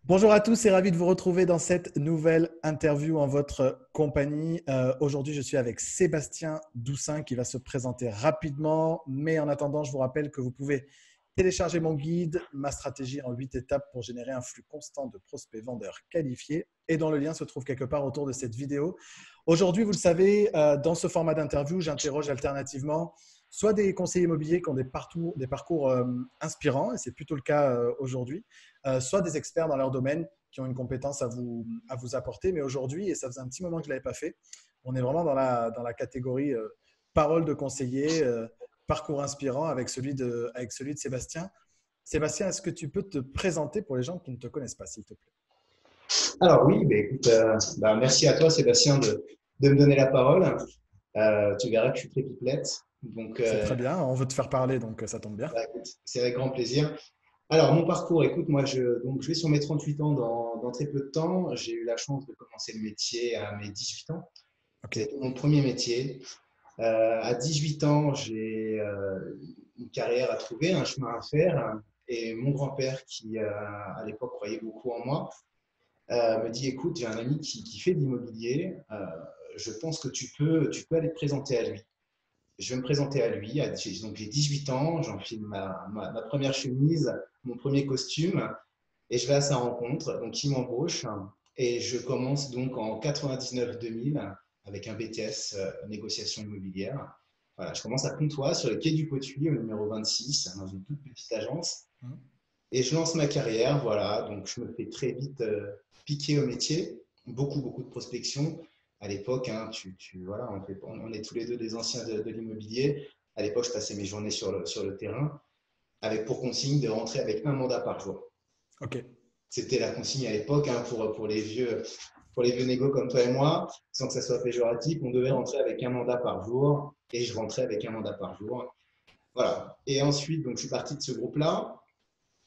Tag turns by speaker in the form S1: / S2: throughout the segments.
S1: Bonjour à tous et ravi de vous retrouver dans cette nouvelle interview en votre compagnie. Aujourd'hui, je suis avec Sébastien Doussin qui va se présenter rapidement. Mais en attendant, je vous rappelle que vous pouvez télécharger mon guide, ma stratégie en 8 étapes pour générer un flux constant de prospects vendeurs qualifiés et dont le lien se trouve quelque part autour de cette vidéo. Aujourd'hui, vous le savez, dans ce format d'interview, j'interroge alternativement soit des conseillers immobiliers qui ont des parcours inspirants, et c'est plutôt le cas aujourd'hui, soit des experts dans leur domaine qui ont une compétence à vous apporter. Mais aujourd'hui, et ça faisait un petit moment que je ne l'avais pas fait, on est vraiment dans la catégorie parole de conseiller, parcours inspirant avec celui de Sébastien. Sébastien, est-ce que tu peux te présenter pour les gens qui ne te connaissent pas, s'il te plaît?
S2: Alors oui, écoute, merci à toi Sébastien de me donner la parole. Tu verras que je suis très pipelette, donc
S1: C'est très bien, on veut te faire parler, donc ça tombe bien.
S2: écoute, c'est avec grand plaisir. Alors mon parcours, écoute, je vais sur mes 38 ans dans très peu de temps. J'ai eu la chance de commencer le métier à mes 18 ans.
S1: Ok,
S2: C'était mon premier métier. À 18 ans, j'ai une carrière à trouver, un chemin à faire. Et mon grand-père, qui à l'époque croyait beaucoup en moi, me dit, écoute, j'ai un ami qui fait de l'immobilier, je pense que tu peux aller te présenter à lui. Je vais me présenter à lui, donc j'ai 18 ans, j'enfile ma première chemise, mon premier costume, et je vais à sa rencontre, donc il m'embauche, et je commence donc en 99-2000 avec un BTS négociation immobilière. Voilà, je commence à Pontoise, sur le quai du Potulier, au numéro 26, dans une toute petite agence. Et je lance ma carrière, voilà. Donc, je me fais très vite piquer au métier. Beaucoup de prospection. À l'époque, hein, voilà, on est tous les deux des anciens de l'immobilier. À l'époque, je passais mes journées sur le terrain, avec pour consigne de rentrer avec un mandat par jour.
S1: ok,
S2: C'était la consigne à l'époque, hein, pour les vieux négos comme toi et moi, sans que ça soit péjoratif. On devait rentrer avec un mandat par jour, et je rentrais avec un mandat par jour. Voilà. Et ensuite, donc, je suis parti de ce groupe-là.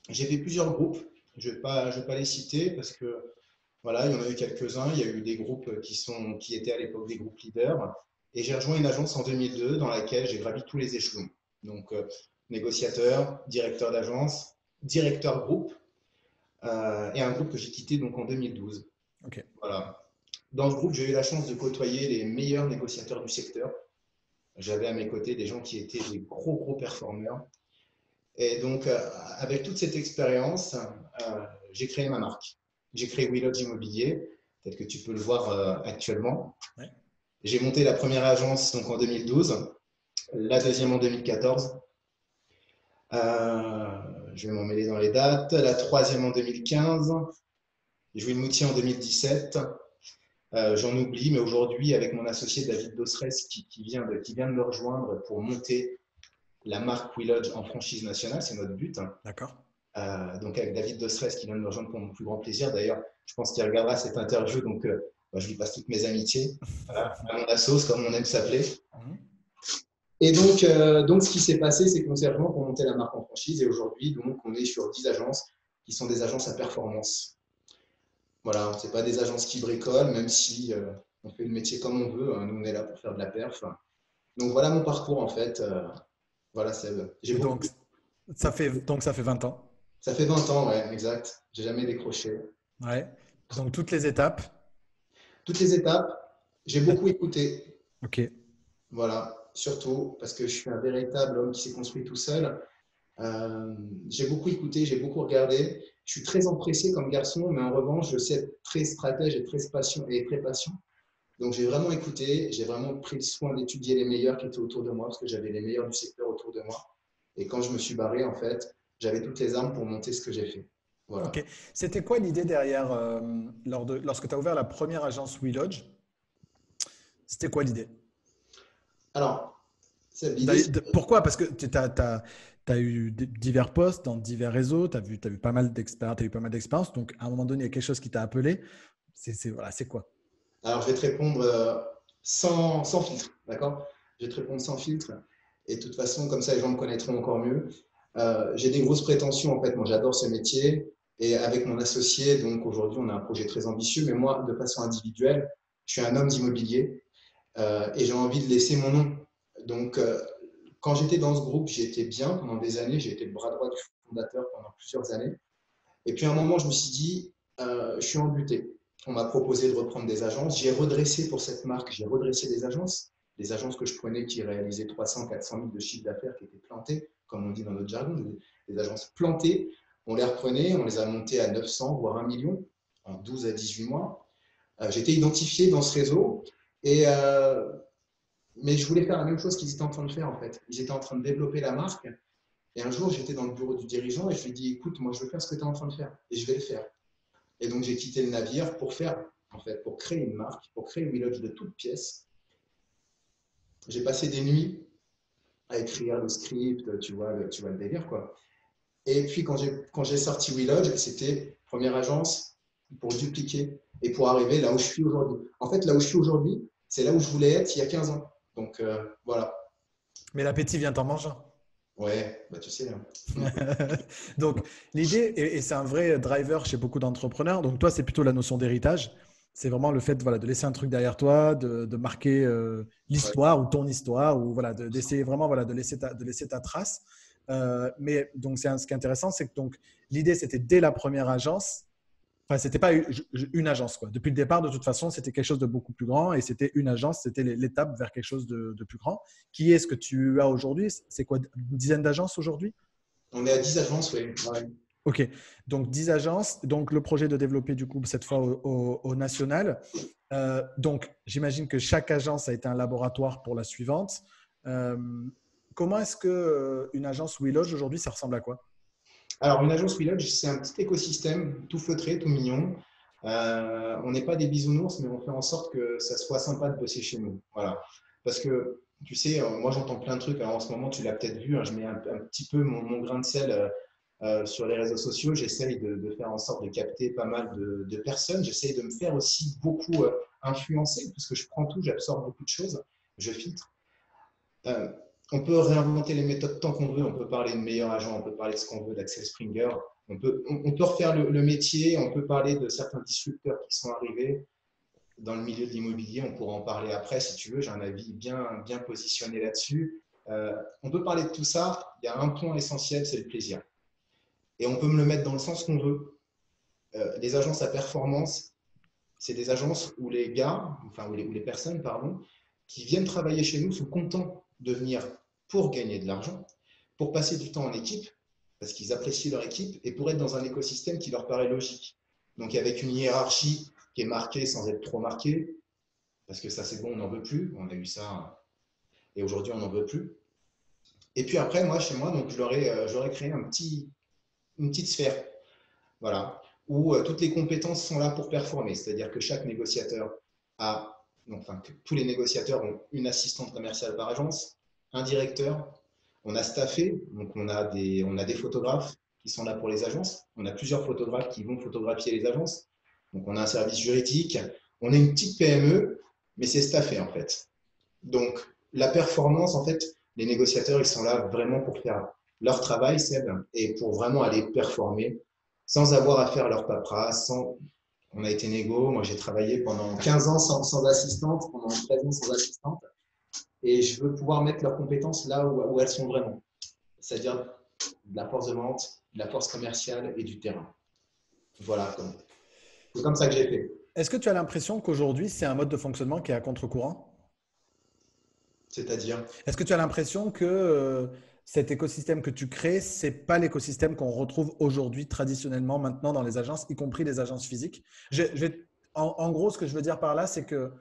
S2: J'ai fait plusieurs groupes, je vais pas les citer parce que voilà, il y en a eu quelques-uns. Il y a eu des groupes qui étaient à l'époque des groupes leaders. Et j'ai rejoint une agence en 2002 dans laquelle j'ai gravi tous les échelons. Donc, négociateur, directeur d'agence, directeur groupe, et un groupe que j'ai quitté donc en 2012.
S1: ok.
S2: Voilà. Dans ce groupe, j'ai eu la chance de côtoyer les meilleurs négociateurs du secteur. J'avais à mes côtés des gens qui étaient des gros performeurs. Et donc, avec toute cette expérience, j'ai créé ma marque. J'ai créé Willodge Immobilier, peut-être que tu peux le voir actuellement.
S1: Ouais.
S2: J'ai monté la première agence donc, en 2012, la deuxième en 2014. Euh, je vais m'en mêler dans les dates. La troisième en 2015. J'ai eu une Moutier en 2017. J'en oublie, mais aujourd'hui, avec mon associé David Dosres qui vient de me rejoindre pour monter la marque Willodge en franchise nationale, c'est notre but.
S1: D'accord.
S2: Donc avec David Dostress qui vient de me rejoindre pour mon plus grand plaisir. D'ailleurs, je pense qu'il regardera cette interview, donc je lui passe toutes mes amitiés, voilà, à mon assos, comme on aime s'appeler. Et donc, ce qui s'est passé, c'est qu'on s'est rejoint pour monter la marque en franchise. Et aujourd'hui, donc, on est sur 10 agences qui sont des agences à performance. Voilà, ce n'est pas des agences qui bricolent, même si on fait le métier comme on veut. Hein, nous, on est là pour faire de la perf. Donc, voilà mon parcours, en fait. Voilà, j'ai
S1: Et
S2: beaucoup.
S1: donc, ça fait 20 ans.
S2: Ça fait 20 ans, ouais, exact. J'ai jamais décroché.
S1: Ouais. Donc, toutes les étapes.
S2: Toutes les étapes, j'ai beaucoup écouté.
S1: Ok.
S2: Voilà, surtout parce que je suis un véritable homme qui s'est construit tout seul. Euh, j'ai beaucoup écouté, j'ai beaucoup regardé. Je suis très empressé comme garçon, mais en revanche, je sais être très stratège et très patient. Donc, j'ai vraiment écouté, j'ai vraiment pris le soin d'étudier les meilleurs qui étaient autour de moi, parce que j'avais les meilleurs du secteur autour de moi. Et quand je me suis barré, en fait, j'avais toutes les armes pour monter ce que j'ai fait. Voilà.
S1: Ok. C'était quoi l'idée derrière, lorsque tu as ouvert la première agence WeLodge? C'était quoi l'idée?
S2: Alors, l'idée,
S1: Pourquoi? Parce que tu as eu divers postes dans divers réseaux, t'as vu pas mal d'expérience, t'as eu pas mal d'expérience. Donc, à un moment donné, il y a quelque chose qui t'a appelé. Voilà, c'est quoi?
S2: Alors, je vais te répondre sans filtre, d'accord? Je vais te répondre sans filtre. Et de toute façon, comme ça, les gens me connaîtront encore mieux. J'ai des grosses prétentions, en fait. Moi, j'adore ce métier. Et avec mon associé, donc aujourd'hui, on a un projet très ambitieux. Mais moi, de façon individuelle, je suis un homme d'immobilier et j'ai envie de laisser mon nom. Donc, quand j'étais dans ce groupe, j'étais bien pendant des années. J'ai été le bras droit du fondateur pendant plusieurs années. Et puis à un moment, je me suis dit, je suis embuté. On m'a proposé de reprendre des agences. J'ai redressé pour cette marque, j'ai redressé des agences que je prenais qui réalisaient 300, 400 000 de chiffre d'affaires qui étaient plantées, comme on dit dans notre jargon, des agences plantées. On les reprenait, on les a montées à 900, voire 1 million en 12 à 18 mois. J'étais identifié dans ce réseau, et, mais je voulais faire la même chose qu'ils étaient en train de faire en fait. Ils étaient en train de développer la marque. Et un jour, j'étais dans le bureau du dirigeant et je lui ai dit, écoute, moi je veux faire ce que tu es en train de faire et je vais le faire. Et donc j'ai quitté le navire pour faire, en fait, pour créer une marque, pour créer WeLodge de toutes pièces. J'ai passé des nuits à écrire le script, tu vois le délire quoi. Et puis quand j'ai sorti WeLodge, c'était première agence pour dupliquer et pour arriver là où je suis aujourd'hui. En fait, là où je suis aujourd'hui, c'est là où je voulais être il y a 15 ans. Donc voilà.
S1: Mais l'appétit vient en mangeant.
S2: Ouais, bah tu sais. Hein.
S1: Donc, l'idée, et c'est un vrai driver chez beaucoup d'entrepreneurs, donc toi, c'est plutôt la notion d'héritage. C'est vraiment le fait voilà, de laisser un truc derrière toi, de marquer
S2: Ouais.
S1: l'histoire ou ton histoire, ou voilà, d'essayer vraiment voilà, de laisser ta trace. Mais donc, ce qui est intéressant, c'est que donc, l'idée, c'était dès la première agence. Enfin, c'était pas une agence, quoi. Depuis le départ, de toute façon, c'était quelque chose de beaucoup plus grand et c'était une agence, c'était l'étape vers quelque chose de plus grand. Qui est ce que tu as aujourd'hui? C'est quoi, une dizaine d'agences aujourd'hui?
S2: On est à 10 agences, oui. Ouais.
S1: Ok, donc 10 agences. Donc, le projet de développer, du coup, cette fois au national. Donc, j'imagine que chaque agence a été un laboratoire pour la suivante. Euh, Comment est-ce que une agence WeLodge aujourd'hui, ça ressemble à quoi?
S2: Alors, une agence WeLodge, c'est un petit écosystème tout feutré, tout mignon. On n'est pas des bisounours, mais on fait en sorte que ça soit sympa de bosser chez nous. Voilà. Parce que, tu sais, moi j'entends plein de trucs. Alors, en ce moment, tu l'as peut-être vu, hein, je mets un petit peu mon grain de sel sur les réseaux sociaux. J'essaye de faire en sorte de capter pas mal de personnes. J'essaye de me faire aussi beaucoup influencer, parce que je prends tout, j'absorbe beaucoup de choses, je filtre. Euh, on peut réinventer les méthodes tant qu'on veut. On peut parler de meilleur agent, on peut parler de ce qu'on veut, d'Axel Springer. On peut refaire le métier, on peut parler de certains disrupteurs qui sont arrivés dans le milieu de l'immobilier. On pourra en parler après si tu veux. J'ai un avis bien positionné là-dessus. On peut parler de tout ça. Il y a un point essentiel, c'est le plaisir. Et on peut me le mettre dans le sens qu'on veut. Les agences à performance, c'est des agences où les gars, enfin où les personnes, pardon, qui viennent travailler chez nous sont contents de venir pour gagner de l'argent, pour passer du temps en équipe, parce qu'ils apprécient leur équipe, et pour être dans un écosystème qui leur paraît logique. Donc avec une hiérarchie qui est marquée sans être trop marquée, parce que ça c'est bon, on n'en veut plus, on a eu ça, et aujourd'hui on n'en veut plus. Et puis après, moi, chez moi, donc j'aurais créé une petite sphère, voilà, où toutes les compétences sont là pour performer. C'est-à-dire que chaque négociateur a, donc, enfin, que tous les négociateurs ont une assistante commerciale par agence, un directeur, on a staffé, donc on a des photographes qui sont là pour les agences, on a plusieurs photographes qui vont photographier les agences, donc on a un service juridique, on est une petite PME, mais c'est staffé en fait. Donc la performance, en fait, les négociateurs, ils sont là vraiment pour faire leur travail, Seb, et pour vraiment aller performer sans avoir à faire leur paperasse. On a été négo. Moi, j'ai travaillé pendant 15 ans sans assistante, pendant 13 ans sans assistante. Et je veux pouvoir mettre leurs compétences là où elles sont vraiment. C'est-à-dire de la force de vente, de la force commerciale et du terrain. Voilà. C'est comme ça que j'ai fait.
S1: Est-ce que tu as l'impression qu'aujourd'hui, c'est un mode de fonctionnement qui est à contre-courant?
S2: C'est-à-dire,
S1: Est-ce que tu as l'impression que cet écosystème que tu crées, c'est pas l'écosystème qu'on retrouve aujourd'hui traditionnellement maintenant dans les agences, y compris les agences physiques? En gros, ce que je veux dire par là, c'est que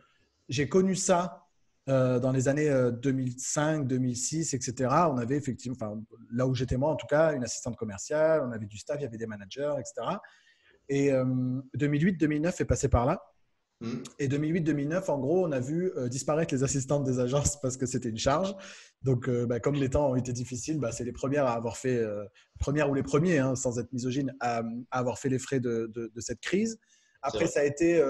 S1: j'ai connu ça dans les années 2005, 2006, etc. On avait effectivement, enfin, là où j'étais moi en tout cas, une assistante commerciale, on avait du staff, il y avait des managers, etc. Et 2008-2009 est passé par là. Et 2008-2009, en gros, on a vu disparaître les assistantes des agences parce que c'était une charge. Donc, comme les temps ont été difficiles, c'est les premières à avoir fait, premières ou les premiers, hein, sans être misogyne, à avoir fait les frais de cette crise.
S2: c'est
S1: Après,
S2: vrai.
S1: ça a été,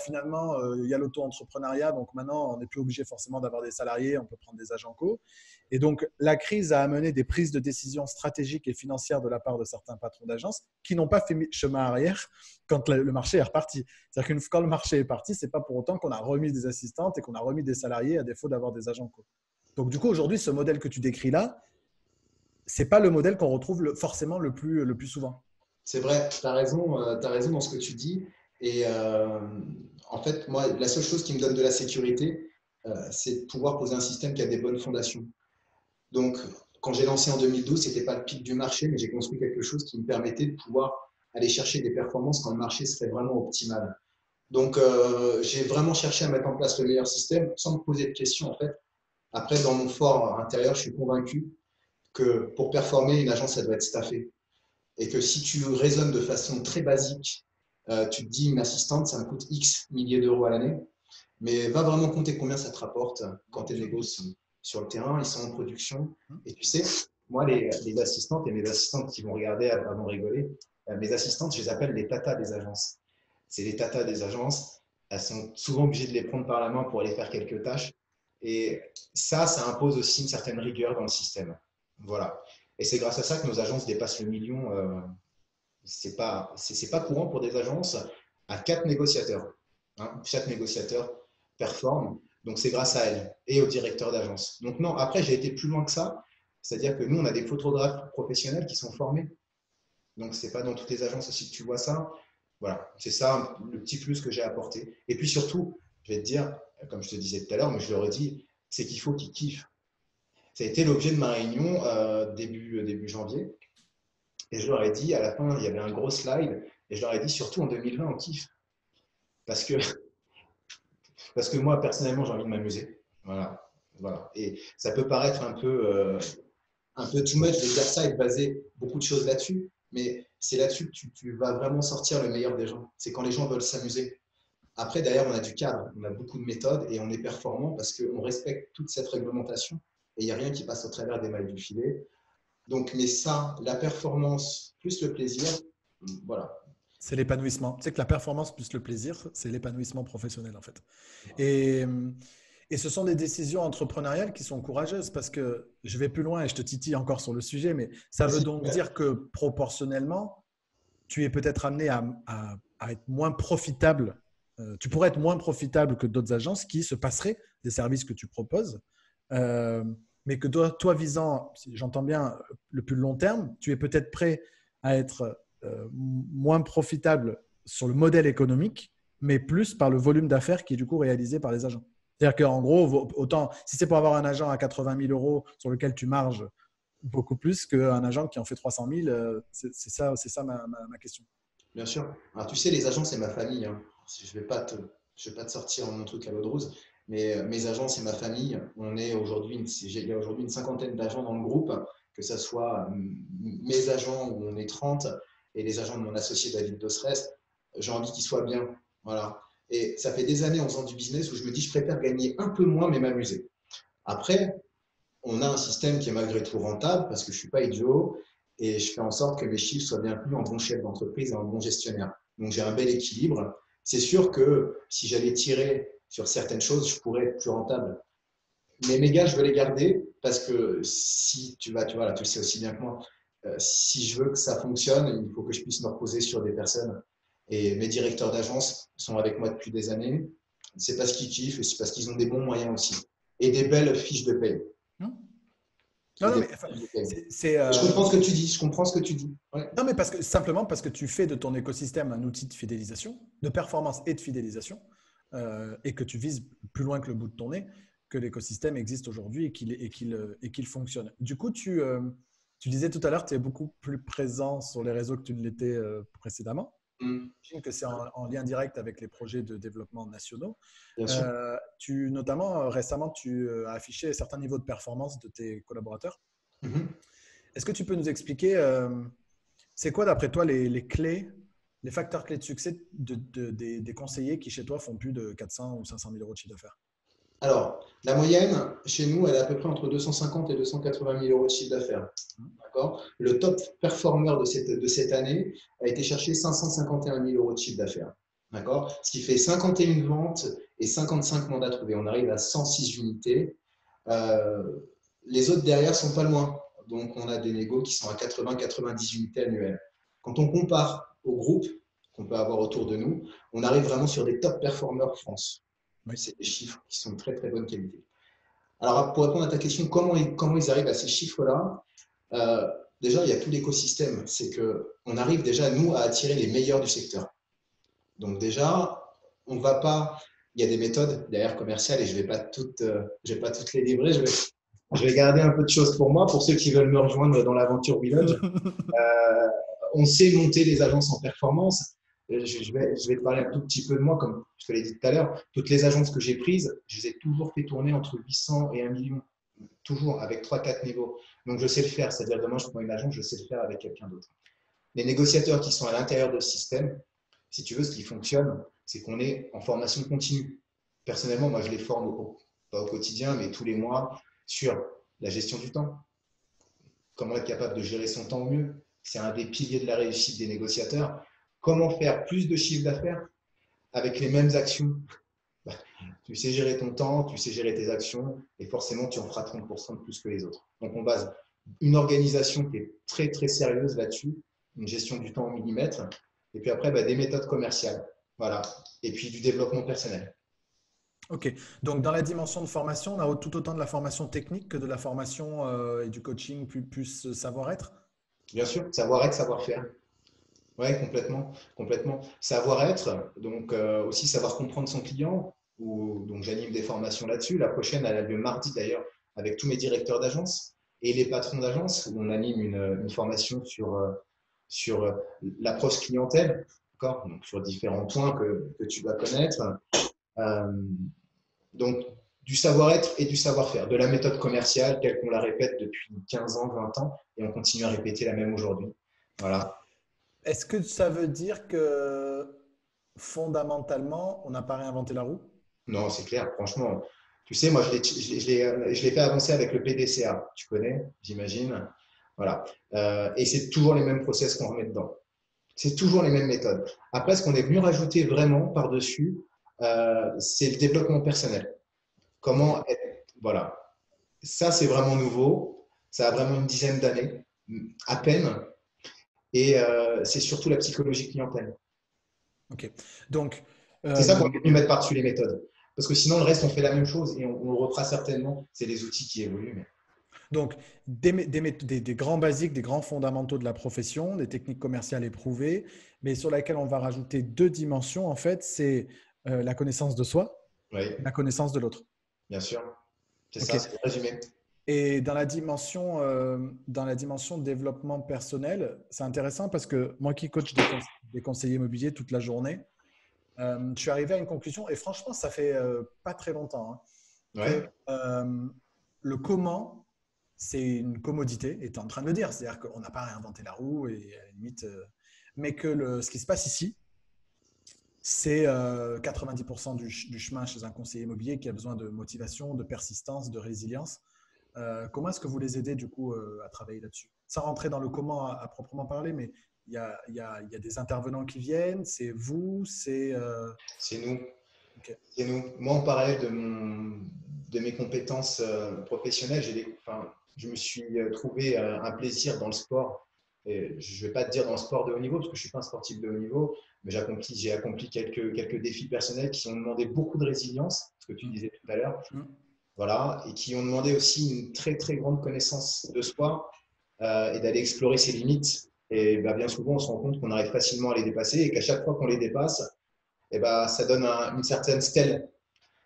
S1: finalement, il y a l'auto-entrepreneuriat, donc maintenant, on n'est plus obligé forcément d'avoir des salariés, on peut prendre des agents co. Et donc, la crise a amené des prises de décision stratégiques et financières de la part de certains patrons d'agences qui n'ont pas fait chemin arrière quand le marché est reparti. C'est-à-dire que quand le marché est parti, ce n'est pas pour autant qu'on a remis des assistantes et qu'on a remis des salariés à défaut d'avoir des agents co. Donc, du coup, aujourd'hui, ce modèle que tu décris là, ce n'est pas le modèle qu'on retrouve forcément le plus souvent.
S2: C'est vrai, tu as raison, t'as raison dans ce que tu dis. Et en fait, moi, la seule chose qui me donne de la sécurité, c'est de pouvoir poser un système qui a des bonnes fondations. Donc, quand j'ai lancé en 2012, ce n'était pas le pic du marché, mais j'ai construit quelque chose qui me permettait de pouvoir aller chercher des performances quand le marché serait vraiment optimal. Donc, j'ai vraiment cherché à mettre en place le meilleur système sans me poser de questions, en fait. Après, dans mon fort intérieur, je suis convaincu que pour performer, une agence, ça doit être staffée. Et que si tu raisonnes de façon très basique, tu te dis une assistante, ça me coûte X milliers d'euros à l'année, mais va vraiment compter combien ça te rapporte quand tes négociants sont sur le terrain, ils sont en production. Et tu sais, moi, les assistantes et mes assistantes qui vont regarder avant de rigoler, mes assistantes, je les appelle les tatas des agences. C'est les tatas des agences. Elles sont souvent obligées de les prendre par la main pour aller faire quelques tâches. Et ça impose aussi une certaine rigueur dans le système. Voilà. Et c'est grâce à ça que nos agences dépassent le million. C'est pas courant pour des agences à 4 négociateurs. Hein. Chaque négociateur performe. Donc, c'est grâce à elle et au directeur d'agence. Donc, non, après, j'ai été plus loin que ça. C'est-à-dire que nous, on a des photographes professionnels qui sont formés. Donc, ce n'est pas dans toutes les agences aussi que tu vois ça. Voilà, c'est ça le petit plus que j'ai apporté. Et puis surtout, je vais te dire, comme je te disais tout à l'heure, mais je leur ai dit, c'est qu'il faut qu'ils kiffent. Ça a été l'objet de ma réunion début janvier. Et je leur ai dit, à la fin, il y avait un gros slide. Et je leur ai dit, surtout en 2020, on kiffe. Parce que, parce que moi, personnellement, j'ai envie de m'amuser. Voilà. Voilà. Et ça peut paraître un peu too much de dire ça et de baser beaucoup de choses là-dessus. Mais c'est là-dessus que tu vas vraiment sortir le meilleur des gens. C'est quand les gens veulent s'amuser. Après, d'ailleurs, on a du cadre, on a beaucoup de méthodes et on est performant parce qu'on respecte toute cette réglementation et il n'y a rien qui passe au travers des mailles du filet. Donc, mais ça, la performance plus le plaisir, voilà.
S1: C'est l'épanouissement. Tu sais que la performance plus le plaisir, c'est l'épanouissement professionnel en fait. Et, et ce sont des décisions entrepreneuriales qui sont courageuses parce que je vais plus loin et je te titille encore sur le sujet, mais ça veut donc dire que proportionnellement, tu es peut-être amené à être moins profitable. Tu pourrais être moins profitable que d'autres agences qui se passeraient des services que tu proposes. Mais que toi visant, si j'entends bien, le plus long terme, tu es peut-être prêt à être moins profitable sur le modèle économique, mais plus par le volume d'affaires qui est du coup réalisé par les agents. C'est-à-dire qu'en gros, autant si c'est pour avoir un agent à 80 000 euros sur lequel tu marges beaucoup plus qu'un agent qui en fait 300 000, c'est ça ma question.
S2: Bien sûr. Alors, tu sais, les agents, c'est ma famille. Hein. Je ne vais pas te sortir mon truc à l'eau de rose, mais mes agents, c'est ma famille. Il y a aujourd'hui une cinquantaine d'agents dans le groupe, que ce soit mes agents où on est 30 et les agents de mon associé David Dosrest. J'ai envie qu'ils soient bien. Voilà. Et ça fait des années en faisant du business où je me dis, je préfère gagner un peu moins, mais m'amuser. Après, on a un système qui est malgré tout rentable parce que je ne suis pas idiot et je fais en sorte que mes chiffres soient bien plus en bon chef d'entreprise et en bon gestionnaire. Donc j'ai un bel équilibre. C'est sûr que si j'allais tirer sur certaines choses, je pourrais être plus rentable. Mais mes gars, je veux les garder parce que si tu vois, là, tu le sais aussi bien que moi, si je veux que ça fonctionne, il faut que je puisse me reposer sur des personnes. Et mes directeurs d'agence sont avec moi depuis des années. C'est parce qu'ils kiffent et c'est parce qu'ils ont des bons moyens aussi. Et des belles fiches de paye.
S1: Non,
S2: Et
S1: non,
S2: des
S1: mais
S2: belles fiches de paye.
S1: c'est,
S2: Je comprends ce que tu dis. Je comprends ce que tu dis. Ouais.
S1: non, mais simplement parce que tu fais de ton écosystème un outil de fidélisation, de performance et de fidélisation, et que tu vises plus loin que le bout de ton nez, que l'écosystème existe aujourd'hui et qu'il fonctionne. Du coup, tu disais tout à l'heure que tu es beaucoup plus présent sur les réseaux que tu ne l'étais précédemment.
S2: Mm.
S1: J'imagine que c'est en lien direct avec les projets de développement nationaux.
S2: Bien sûr.
S1: Notamment, récemment, tu as affiché certains niveaux de performance de tes collaborateurs.
S2: Mhm.
S1: Est-ce que tu peux nous expliquer, c'est quoi d'après toi les clés, les facteurs clés de succès des conseillers qui chez toi font plus de 400 ou 500 000 euros de chiffre d'affaires?
S2: Alors, la moyenne, chez nous, elle est à peu près entre 250 et 280 000 euros de chiffre d'affaires. D'accord. Le top performer de cette année a été chercher 551 000 euros de chiffre d'affaires. D'accord. Ce qui fait 51 ventes et 55 mandats trouvés. On arrive à 106 unités. Les autres derrière sont pas loin. Donc, on a des négos qui sont à 80-90 unités annuelles. Quand on compare au groupe qu'on peut avoir autour de nous, on arrive vraiment sur des top performers France.
S1: Oui.
S2: C'est des chiffres qui sont de très très bonne qualité. Alors, pour répondre à ta question, comment ils arrivent à ces chiffres-là, déjà, il y a tout l'écosystème. C'est qu'on arrive déjà, nous, à attirer les meilleurs du secteur. Donc déjà, on ne va pas… Il y a des méthodes d'ailleurs commerciales et je ne vais pas toutes les livrer. Je vais garder un peu de choses pour moi, pour ceux qui veulent me rejoindre dans l'aventure Village. On sait monter les agences en performance. Je vais te parler un tout petit peu de moi, comme je te l'ai dit tout à l'heure. Toutes les agences que j'ai prises, je les ai toujours fait tourner entre 800 et 1 million, toujours avec 3-4 niveaux. Donc je sais le faire, c'est-à-dire demain je prends une agence, je sais le faire avec quelqu'un d'autre. Les négociateurs qui sont à l'intérieur de ce système, si tu veux, ce qui fonctionne, c'est qu'on est en formation continue. Personnellement, moi je les forme pas au quotidien, mais tous les mois sur la gestion du temps. Comment être capable de gérer son temps au mieux. C'est un des piliers de la réussite des négociateurs. Comment faire plus de chiffre d'affaires avec les mêmes actions. Tu sais gérer ton temps, tu sais gérer tes actions, et forcément, tu en feras 30% de plus que les autres. Donc, on base une organisation qui est très, très sérieuse là-dessus, une gestion du temps au millimètre, et puis après, des méthodes commerciales. Voilà. Et puis du développement personnel.
S1: Ok, donc dans la dimension de formation, on a tout autant de la formation technique que de la formation et du coaching plus savoir-être.
S2: Bien sûr, savoir-être, savoir-faire. Oui, complètement, complètement. Savoir-être, donc aussi savoir comprendre son client. Donc j'anime des formations là-dessus. La prochaine, elle a lieu mardi d'ailleurs, avec tous mes directeurs d'agence et les patrons d'agence, où on anime une formation sur l'approche clientèle, donc sur différents points que tu vas connaître. Euh, donc du savoir-être et du savoir-faire, de la méthode commerciale telle qu'on la répète depuis 15 ans, 20 ans, et on continue à répéter la même aujourd'hui. Voilà.
S1: Est-ce que ça veut dire que fondamentalement, on n'a pas réinventé la roue?
S2: Non, c'est clair, franchement. Tu sais, moi, je l'ai fait avancer avec le PDCA. Tu connais, j'imagine. Voilà. Et c'est toujours les mêmes process qu'on remet dedans. C'est toujours les mêmes méthodes. Après, ce qu'on est venu rajouter vraiment par-dessus, c'est le développement personnel. Comment être… Voilà. Ça, c'est vraiment nouveau. Ça a vraiment une dizaine d'années, à peine. Et c'est surtout la psychologie clientèle.
S1: Ok. Donc,
S2: C'est ça qu'on
S1: euh,
S2: est venu mettre par-dessus les méthodes. Parce que sinon, le reste, on fait la même chose et on le refera certainement. C'est les outils qui évoluent. Mais…
S1: donc des grands basiques, des grands fondamentaux de la profession, des techniques commerciales éprouvées, mais sur lesquelles on va rajouter deux dimensions, en fait, c'est la connaissance de soi
S2: Oui,
S1: et la connaissance de l'autre.
S2: bien sûr. C'est
S1: Ok.
S2: ça, c'est le résumé.
S1: Et dans la dimension développement personnel, c'est intéressant parce que moi qui coach des conseillers immobiliers toute la journée, je suis arrivé à une conclusion, et franchement, ça fait pas très longtemps, hein, que
S2: Ouais,
S1: le comment, c'est une commodité, et tu es en train de le dire, c'est-à-dire qu'on n'a pas réinventé la roue, et à la limite, mais que ce qui se passe ici, c'est 90% du chemin chez un conseiller immobilier qui a besoin de motivation, de persistance, de résilience. Comment est-ce que vous les aidez du coup à travailler là-dessus? Sans rentrer dans le comment à proprement parler, mais il y a des intervenants qui viennent, c'est vous, c'est…
S2: c'est nous.
S1: Ok.
S2: C'est nous. Moi, en parallèle de mes compétences professionnelles, je me suis trouvé un plaisir dans le sport. Et je ne vais pas te dire dans le sport de haut niveau, parce que je ne suis pas un sportif de haut niveau, mais j'ai accompli quelques défis personnels qui ont demandé beaucoup de résilience, ce que tu
S1: Mm.
S2: disais tout à l'heure,
S1: Mm.
S2: voilà, et qui ont demandé aussi une très, très grande connaissance de soi et d'aller explorer ses limites. Et bien souvent, on se rend compte qu'on arrive facilement à les dépasser et qu'à chaque fois qu'on les dépasse, ça donne une certaine stèle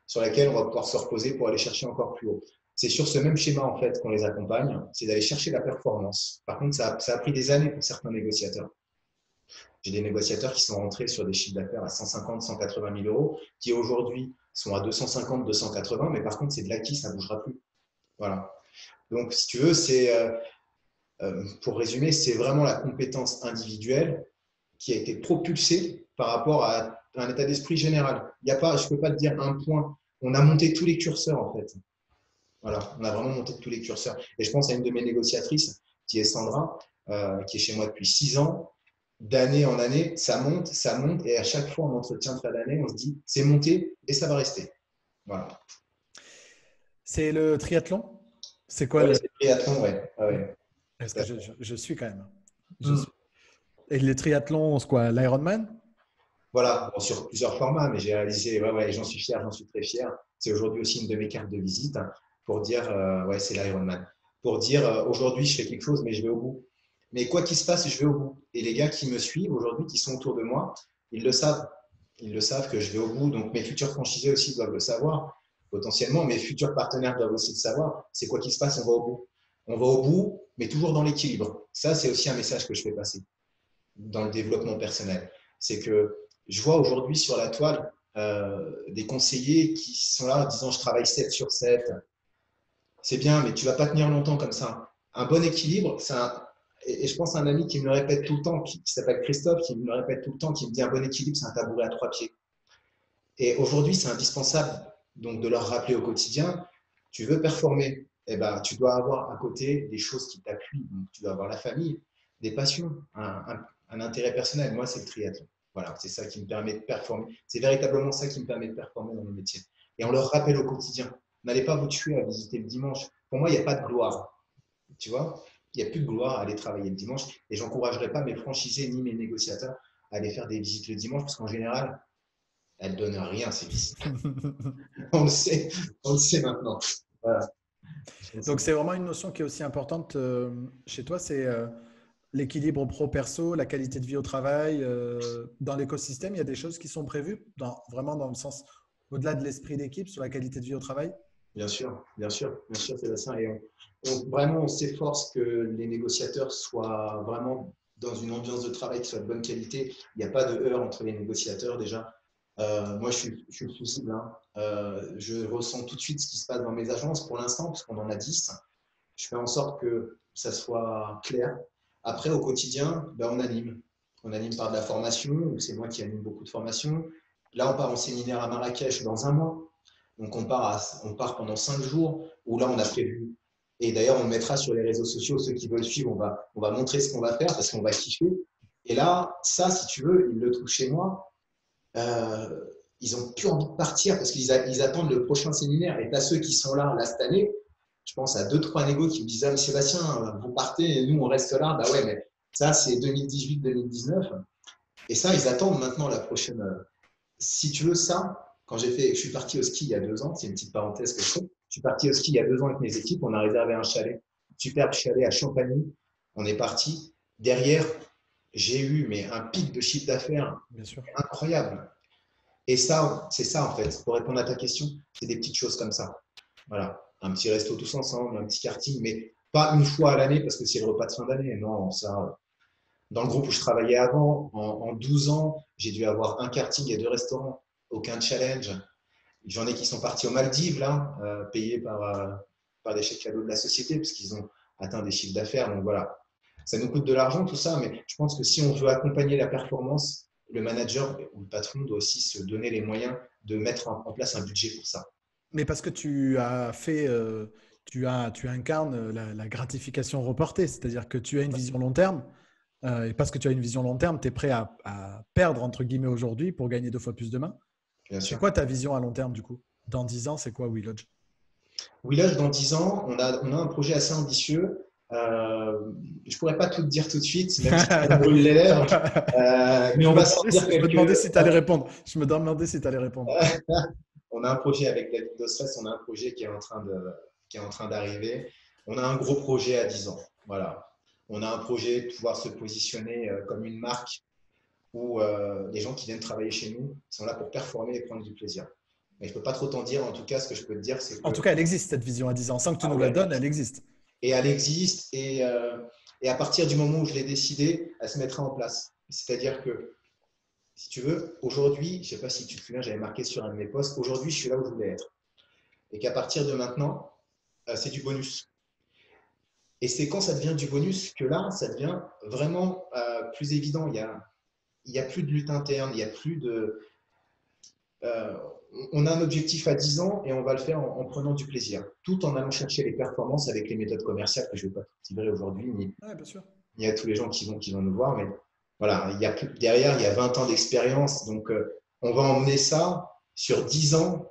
S2: sur laquelle on va pouvoir se reposer pour aller chercher encore plus haut. C'est sur ce même schéma en fait qu'on les accompagne, c'est d'aller chercher la performance. Par contre, ça a pris des années pour certains négociateurs. J'ai des négociateurs qui sont rentrés sur des chiffres d'affaires à 150, 180 000 euros, qui aujourd'hui sont à 250, 280, mais par contre, c'est de l'acquis, ça ne bougera plus. Voilà. Donc, si tu veux, pour résumer, c'est vraiment la compétence individuelle qui a été propulsée par rapport à un état d'esprit général. Il y a pas, je ne peux pas te dire un point. On a monté tous les curseurs, en fait. Voilà, on a vraiment monté tous les curseurs. Et je pense à une de mes négociatrices, qui est Sandra, qui est chez moi depuis 6 ans. D'année en année, ça monte, et à chaque fois en entretien de fin d'année, on se dit, c'est monté et ça va rester. Voilà.
S1: C'est le triathlon? C'est quoi
S2: Ouais,
S1: le…
S2: c'est le triathlon, ouais. Ah ouais.
S1: Est-ce que je suis quand même. Je
S2: Hmm.
S1: suis. Et les triathlons, c'est quoi? L'Ironman?
S2: Voilà, bon, sur plusieurs formats, mais j'ai réalisé, ouais, j'en suis fier, j'en suis très fier. C'est aujourd'hui aussi une de mes cartes de visite pour dire, ouais, c'est l'Ironman. Pour dire, aujourd'hui, je fais quelque chose, mais je vais au bout. Mais quoi qu'il se passe, je vais au bout. Et les gars qui me suivent aujourd'hui, qui sont autour de moi, ils le savent. Ils le savent que je vais au bout. Donc, mes futurs franchisés aussi doivent le savoir. Potentiellement, mes futurs partenaires doivent aussi le savoir. C'est quoi qu'il se passe, on va au bout. On va au bout, mais toujours dans l'équilibre. Ça, c'est aussi un message que je fais passer dans le développement personnel. C'est que je vois aujourd'hui sur la toile des conseillers qui sont là en disant je travaille 7 sur 7. C'est bien, mais tu ne vas pas tenir longtemps comme ça. Un bon équilibre, et je pense à un ami qui me le répète tout le temps, qui s'appelle Christophe, qui me le répète tout le temps, qui me dit un bon équilibre, c'est un tabouret à 3 pieds. Et aujourd'hui, c'est indispensable donc de leur rappeler au quotidien, tu veux performer, eh ben, tu dois avoir à côté des choses qui t'appuient. Donc, tu dois avoir la famille, des passions, un intérêt personnel. Moi, c'est le triathlon. Voilà, c'est ça qui me permet de performer. C'est véritablement ça qui me permet de performer dans mon métier. Et on leur rappelle au quotidien. N'allez pas vous tuer à visiter le dimanche. Pour moi, il n'y a pas de gloire. Tu vois, il n'y a plus de gloire à aller travailler le dimanche. Et j'encouragerai pas mes franchisés ni mes négociateurs à aller faire des visites le dimanche parce qu'en général, elles ne donnent rien, ces visites. On le sait maintenant. Voilà.
S1: Donc, c'est vraiment une notion qui est aussi importante chez toi, c'est l'équilibre pro-perso, la qualité de vie au travail. Dans l'écosystème, il y a des choses qui sont prévues, vraiment dans le sens, au-delà de l'esprit d'équipe, sur la qualité de vie au travail.
S2: Bien sûr, bien sûr, bien sûr, c'est ça. Et vraiment, on s'efforce que les négociateurs soient vraiment dans une ambiance de travail qui soit de bonne qualité. Il n'y a pas de heurts entre les négociateurs déjà. Moi, je suis fusible. Hein. Je ressens tout de suite ce qui se passe dans mes agences pour l'instant, parce qu'on en a 10. Je fais en sorte que ça soit clair. Après, au quotidien, ben, on anime. On anime par de la formation, c'est moi qui anime beaucoup de formations. Là, on part en séminaire à Marrakech dans un mois. Donc, on part pendant 5 jours, où là, on a prévu. Et d'ailleurs, on le mettra sur les réseaux sociaux. Ceux qui veulent suivre, on va montrer ce qu'on va faire parce qu'on va kiffer. Et là, ça, si tu veux, ils le trouvent chez moi. Ils n'ont plus envie de partir parce qu'ils attendent le prochain séminaire. Et tu as ceux qui sont là cette année. Je pense à 2-3 négos qui me disent ah, mais Sébastien, vous partez et nous, on reste là. Bah ouais, mais ça, c'est 2018-2019. Et ça, ils attendent maintenant la prochaine. Si tu veux, ça, je suis parti au ski il y a 2 ans, c'est une petite parenthèse que je fais. Je suis parti au ski il y a 2 ans avec mes équipes. On a réservé un chalet, superbe chalet à Champagny. On est parti. Derrière, j'ai eu un pic de chiffre d'affaires incroyable. Et ça, c'est ça en fait. Pour répondre à ta question, c'est des petites choses comme ça. Voilà, un petit resto tous ensemble, un petit karting, mais pas une fois à l'année parce que c'est le repas de fin d'année. Non, ça. Dans le groupe où je travaillais avant, en 12 ans, j'ai dû avoir un karting et 2 restaurants, aucun challenge. J'en ai qui sont partis aux Maldives, là, payés par des chèques cadeaux de la société, parce qu'ils ont atteint des chiffres d'affaires. Donc voilà, ça nous coûte de l'argent, tout ça, mais je pense que si on veut accompagner la performance, le manager ou le patron doit aussi se donner les moyens de mettre en place un budget pour ça.
S1: Mais parce que tu as fait, tu incarnes la gratification reportée, c'est-à-dire que tu as une vision long terme, et parce que tu as une vision long terme, tu es prêt à perdre, entre guillemets, aujourd'hui pour gagner 2 fois plus demain.
S2: Bien
S1: C'est
S2: sûr.
S1: quoi ta vision à long terme, du coup? Dans 10 ans, c'est quoi WeLodge?
S2: WeLodge, dans 10 ans, on a un projet assez ambitieux. Je ne pourrais pas tout te dire tout de suite, même si ça me brûle les lèvres. Mais on va sortir
S1: Je me
S2: quelques.
S1: demandais si tu allais répondre. Je me demandais si tu allais répondre.
S2: On a un projet avec David Dostress, on a un projet qui est en train d'arriver. On a un gros projet à 10 ans. Voilà. On a un projet de pouvoir se positionner comme une marque où les gens qui viennent travailler chez nous sont là pour performer et prendre du plaisir. Mais je ne peux pas trop t'en dire. En tout cas, ce que je peux te dire, c'est
S1: En
S2: que
S1: tout cas, elle existe, cette vision à 10 ans. Sans que tu
S2: ah
S1: nous la
S2: ouais,
S1: donnes, elle existe.
S2: et elle existe et à partir du moment où je l'ai décidé, elle se mettra en place. C'est-à-dire que, si tu veux, aujourd'hui, je ne sais pas si tu te souviens, j'avais marqué sur un de mes posts, aujourd'hui, je suis là où je voulais être. Et qu'à partir de maintenant, c'est du bonus. Et c'est quand ça devient du bonus que là, ça devient vraiment plus évident. Il y a plus de lutte interne, il y a plus de. Euh, on a un objectif à 10 ans et on va le faire en prenant du plaisir, tout en allant chercher les performances avec les méthodes commerciales que je ne vais pas tout livrer aujourd'hui,
S1: Ouais, bien sûr.
S2: ni à tous les gens qui vont nous voir. Mais voilà, derrière, il y a 20 ans d'expérience. Donc, on va emmener ça sur 10 ans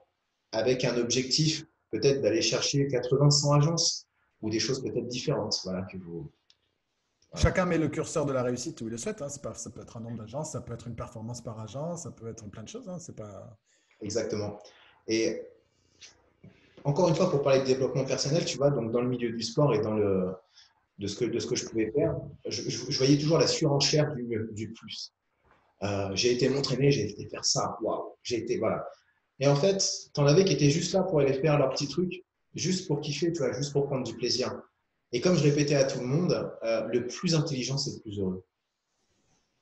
S2: avec un objectif peut-être d'aller chercher 80, 100 agences ou des choses peut-être différentes. Voilà, voilà.
S1: Chacun met le curseur de la réussite où il le souhaite. Hein. Pas, ça peut être un nombre d'agences, ça peut être une performance par agence, ça peut être plein de choses. Hein. C'est pas...
S2: Exactement. Et encore une fois, pour parler de développement personnel, tu vois, donc dans le milieu du sport et dans de ce que je pouvais faire, je voyais toujours la surenchère du plus. J'ai été m'entraîner, j'ai été faire ça, waouh, j'ai été, voilà. Et en fait, t'en avais qui étaient juste là pour aller faire leur petit truc, juste pour kiffer, tu vois, juste pour prendre du plaisir. Et comme je répétais à tout le monde, le plus intelligent, c'est le plus heureux.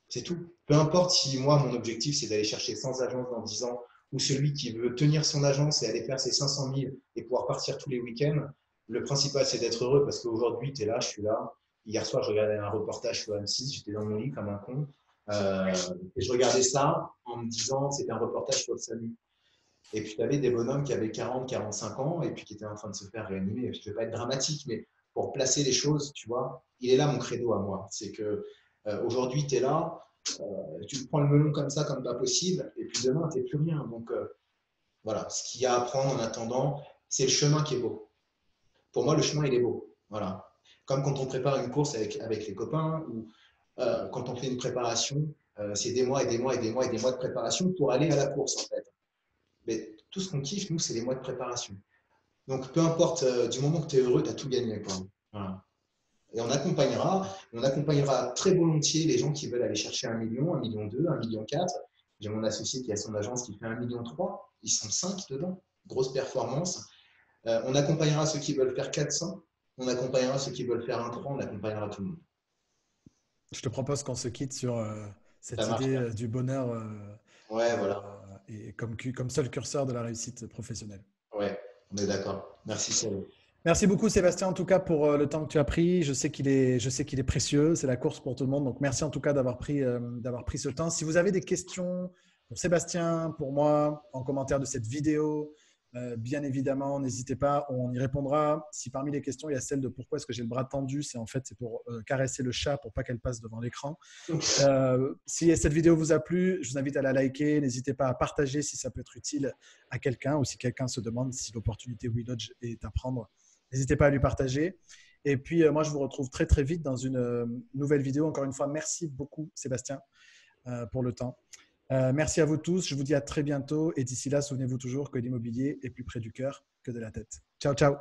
S2: C'est tout. Peu importe si moi, mon objectif, c'est d'aller chercher 100 agences dans 10 ans, ou celui qui veut tenir son agence et aller faire ses 500 000 et pouvoir partir tous les week-ends, le principal, c'est d'être heureux parce qu'aujourd'hui, tu es là, je suis là. Hier soir, je regardais un reportage sur M6, j'étais dans mon lit comme un con. Euh, et je regardais ça en me disant, c'était un reportage sur le salut. Et puis, tu avais des bonhommes qui avaient 40, 45 ans et puis qui étaient en train de se faire réanimer. Je ne vais pas être dramatique, mais pour placer les choses, tu vois, il est là mon credo à moi. C'est que aujourd'hui, tu es là, tu prends le melon comme ça, comme pas possible, et puis demain, tu n'es plus rien. Donc, voilà, ce qu'il y a à prendre en attendant, c'est le chemin qui est beau. Pour moi, le chemin, il est beau. Voilà. Comme quand on prépare une course avec les copains ou quand on fait une préparation, c'est des mois et des mois et des mois et des mois de préparation pour aller à la course, en fait. Mais tout ce qu'on kiffe, nous, c'est les mois de préparation. Donc, peu importe, du moment que tu es heureux, tu as tout gagné, quoi. Voilà. Et on accompagnera très volontiers les gens qui veulent aller chercher 1 million, 1,2 million, 1,4 million. J'ai mon associé qui a son agence qui fait 1,3 million. Ils sont 5 dedans. Grosse performance. On accompagnera ceux qui veulent faire 400. On accompagnera ceux qui veulent faire 1,3. On accompagnera tout le monde.
S1: Je te propose qu'on se quitte sur
S2: Ça
S1: cette
S2: marche.
S1: idée du bonheur
S2: Ouais, voilà.
S1: et comme seul curseur de la réussite professionnelle.
S2: Ouais, on est d'accord. Merci, Céline.
S1: Merci beaucoup Sébastien en tout cas pour le temps que tu as pris. Je sais qu'il est précieux, c'est la course pour tout le monde. Donc merci en tout cas d'avoir pris ce temps. Si vous avez des questions pour Sébastien, pour moi, en commentaire de cette vidéo, bien évidemment, n'hésitez pas, on y répondra. Si parmi les questions, il y a celle de pourquoi est-ce que j'ai le bras tendu, c'est pour caresser le chat pour pas qu'elle passe devant l'écran. Si cette vidéo vous a plu, je vous invite à la liker. N'hésitez pas à partager si ça peut être utile à quelqu'un ou si quelqu'un se demande si l'opportunité WeLodge est à prendre. N'hésitez pas à lui partager. Et puis, moi, je vous retrouve très, très vite dans une nouvelle vidéo. Encore une fois, merci beaucoup, Sébastien, pour le temps. Merci à vous tous. Je vous dis à très bientôt. Et d'ici là, souvenez-vous toujours que l'immobilier est plus près du cœur que de la tête. Ciao, ciao.